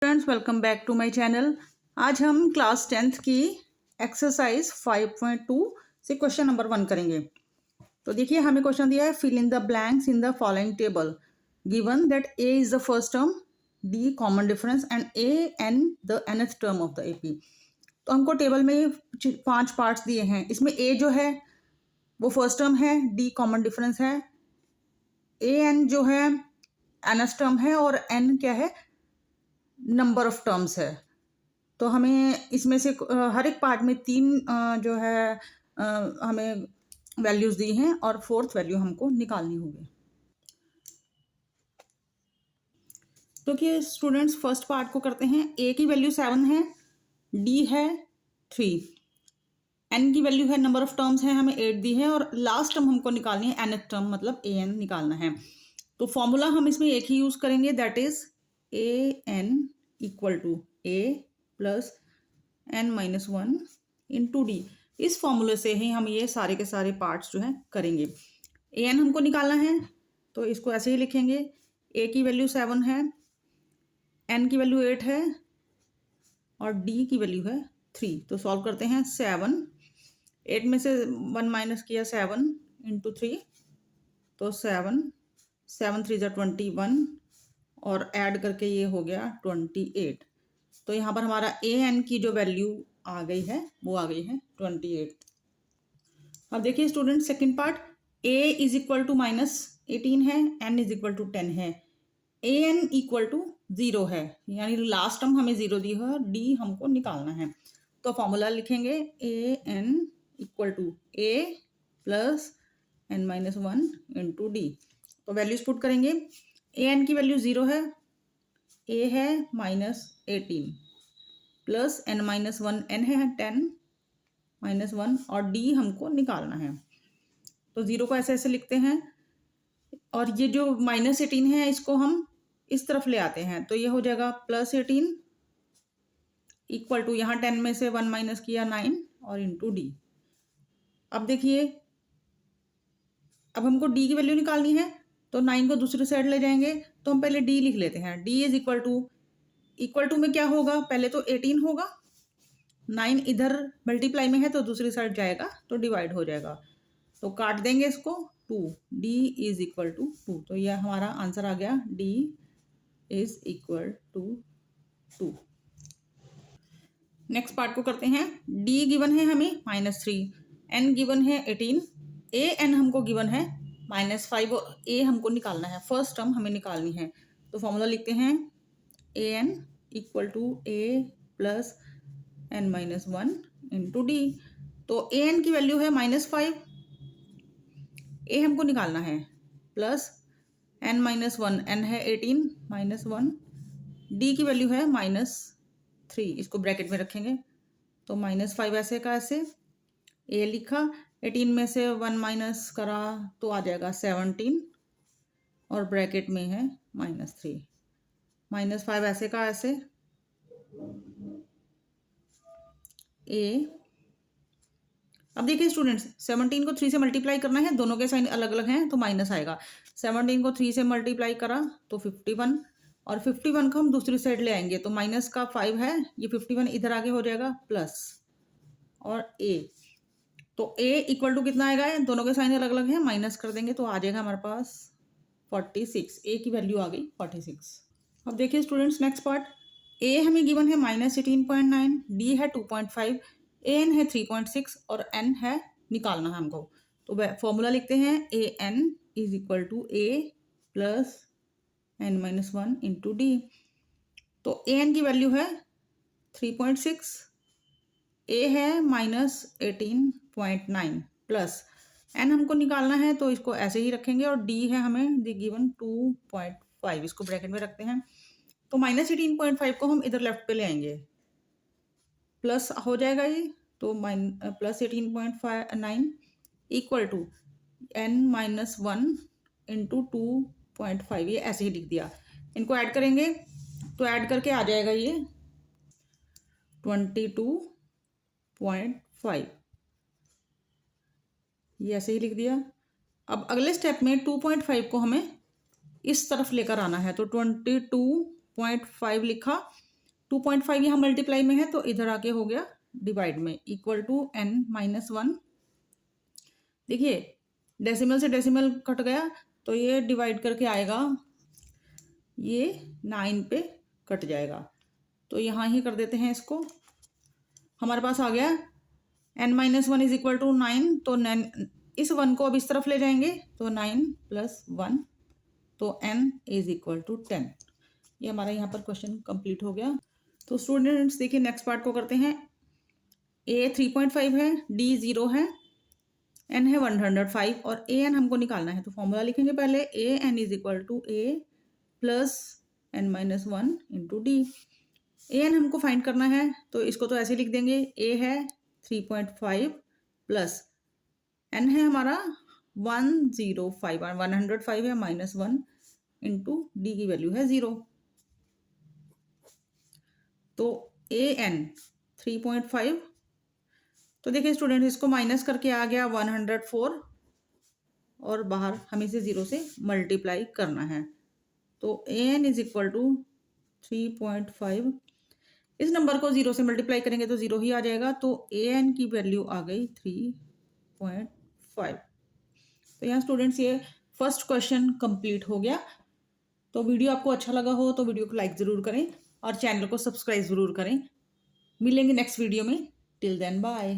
Friends, welcome back to my channel. आज हम class 10th की एक्सरसाइज 5.2 से क्वेश्चन नंबर 1 करेंगे। तो देखिए, हमें क्वेश्चन दिया है, fill in the blanks in the following table given that a is the first term, d common difference and a n the nth term of the AP. तो हमको table में 5 parts दिए हैं। इसमें ए जो है वो फर्स्ट टर्म है, डी कॉमन डिफरेंस है, ए एन जो है nth टर्म है और एन क्या है, नंबर ऑफ टर्म्स है। तो हमें इसमें से हर एक पार्ट में 3 जो है हमें वैल्यूज दी हैं और 4th वैल्यू हमको निकालनी होगी। तो कि स्टूडेंट्स फर्स्ट पार्ट को करते हैं। ए की वैल्यू 7 है, डी है 3, एन की वैल्यू है, नंबर ऑफ टर्म्स है, हमें 8 दी है और लास्ट टर्म हमको निकालनी है, nth टर्म मतलब ए एन निकालना है। तो फॉर्मूला हम इसमें एक ही यूज करेंगे, that is a n equal to a plus n-1 into d. इस फॉर्मूले से ही हम ये सारे के सारे पार्ट्स जो हैं करेंगे। ए एन हमको निकालना है तो इसको ऐसे ही लिखेंगे, ए की वैल्यू 7 है, एन की वैल्यू 8 है और डी की वैल्यू है 3। तो सॉल्व करते हैं। 7, 8 में से 1 माइनस किया, 7 इंटू 3, तो 7 3 जा 21 और ऐड करके ये हो गया 28। तो यहाँ पर हमारा ए एन की जो वैल्यू आ गई है वो आ गई है 28। अब देखिए student, second part, a is equal to -18 है, एन इज इक्वल टू 10 है, ए एन इक्वल टू 0 है, यानी लास्ट टर्म हमें 0 दी है और डी हमको निकालना है। तो फॉर्मूला लिखेंगे, a n equal to a plus n-1 into d. तो वैल्यूज पुट करेंगे। ए एन की वैल्यू 0 है, ए है -18 प्लस n-1, n है 10 -1 और डी हमको निकालना है। तो 0 को ऐसे ऐसे लिखते हैं और ये जो -18 है इसको हम इस तरफ ले आते हैं, तो ये हो जाएगा +18 इक्वल टू, यहाँ 10 में से 1 माइनस किया 9 और इंटू डी। अब देखिए, अब हमको डी की वैल्यू निकालनी है तो 9 को दूसरी साइड ले जाएंगे, तो हम पहले डी लिख लेते हैं। डी इज इक्वल टू में क्या होगा, पहले तो 18 होगा, 9 इधर मल्टीप्लाई में है तो दूसरी साइड जाएगा तो डिवाइड हो जाएगा, तो काट देंगे इसको, 2, डी इज इक्वल टू 2। तो यह हमारा आंसर आ गया, d is equal to 2। Next part को करते हैं। डी गिवन है हमें -3, एन गिवन है 18, ए एन हमको गिवन है -5 और ए हमको निकालना है, फर्स्ट टर्म हमें निकालनी है। तो फॉर्मूला लिखते हैं, a n equal to a plus n-1 into d. तो ए एन की वैल्यू है -5, ए हमको निकालना है, प्लस n-1, n है 18 -1, डी की वैल्यू है -3, इसको ब्रैकेट में रखेंगे तो -5 ऐसे का ऐसे, ए लिखा, 18 में से 1 माइनस करा तो आ जाएगा 17 और ब्रैकेट में है -3, -5 ऐसे का ऐसे, ए। अब देखिए स्टूडेंट्स, 17 को 3 से मल्टीप्लाई करना है, दोनों के साइन अलग अलग हैं तो माइनस आएगा। 17 को 3 से मल्टीप्लाई करा तो 51 और 51 को हम दूसरी साइड ले आएंगे तो माइनस का 5 है, ये 51 इधर आगे हो जाएगा प्लस और ए। तो ए इक्वल टू कितना आएगा, दोनों के साइन अलग अलग हैं, माइनस कर देंगे तो आ जाएगा हमारे पास 46। ए की वैल्यू आ गई 46। अब देखिए स्टूडेंट्स, नेक्स्ट पार्ट, ए हमें गिवन है -18.9, डी है 2.5, ए एन है 3.6 और एन है निकालना है हमको। तो फॉर्मूला लिखते हैं, a n is equal to a plus n-1 into d. तो ए एन की वैल्यू है 3.6, ए है -18.9 प्लस एन हमको निकालना है तो इसको ऐसे ही रखेंगे और डी है हमें गिवन 2.5, इसको ब्रैकेट में रखते हैं। तो -18.5 को हम इधर लेफ्ट पे ले आएंगे, प्लस हो जाएगा ये, तो +18.9 इक्वल टू n-1 इंटू 2.5, ये ऐसे ही लिख दिया। इनको ऐड करेंगे तो ऐड करके आ जाएगा ये 22.5, ये ऐसे ही लिख दिया। अब अगले स्टेप में 2.5 को हमें इस तरफ लेकर आना है, तो 22.5 लिखा 2.5 यहाँ मल्टीप्लाई में है तो इधर आके हो गया डिवाइड में, इक्वल टू n-1। देखिए डेसिमल से डेसिमल कट गया तो ये डिवाइड करके आएगा, ये 9 पे कट जाएगा। तो यहाँ ही कर देते हैं इसको। हमारे पास आ गया n-1 इज इक्वल टू 9। तो इस 1 को अब इस तरफ ले जाएंगे तो 9 + 1, तो n इज इक्वल टू 10। ये हमारा यहाँ पर क्वेश्चन कंप्लीट हो गया। तो स्टूडेंट्स देखिए नेक्स्ट पार्ट को करते हैं। a 3.5 है, d 0 है, n है 105 और a n हमको निकालना है। तो फॉर्मूला लिखेंगे पहले, a n is equal to a plus n-1 into d. a n हमको फाइंड करना है तो इसको तो ऐसे लिख देंगे, a है 3.5 प्लस n है हमारा 105 और 105 है -1 इंटू डी की वैल्यू है 0। तो a n 3.5, तो देखिए स्टूडेंट इसको माइनस करके आ गया 104 और बाहर हमें इसे 0 से मल्टीप्लाई करना है। तो a n is equal to 3.5, इस नंबर को 0 से मल्टीप्लाई करेंगे तो 0 ही आ जाएगा। तो a n की वैल्यू आ गई 3.5। तो यहाँ स्टूडेंट्स ये फर्स्ट क्वेश्चन कंप्लीट हो गया। तो वीडियो आपको अच्छा लगा हो तो वीडियो को लाइक ज़रूर करें और चैनल को सब्सक्राइब ज़रूर करें। मिलेंगे नेक्स्ट वीडियो में। Till then bye.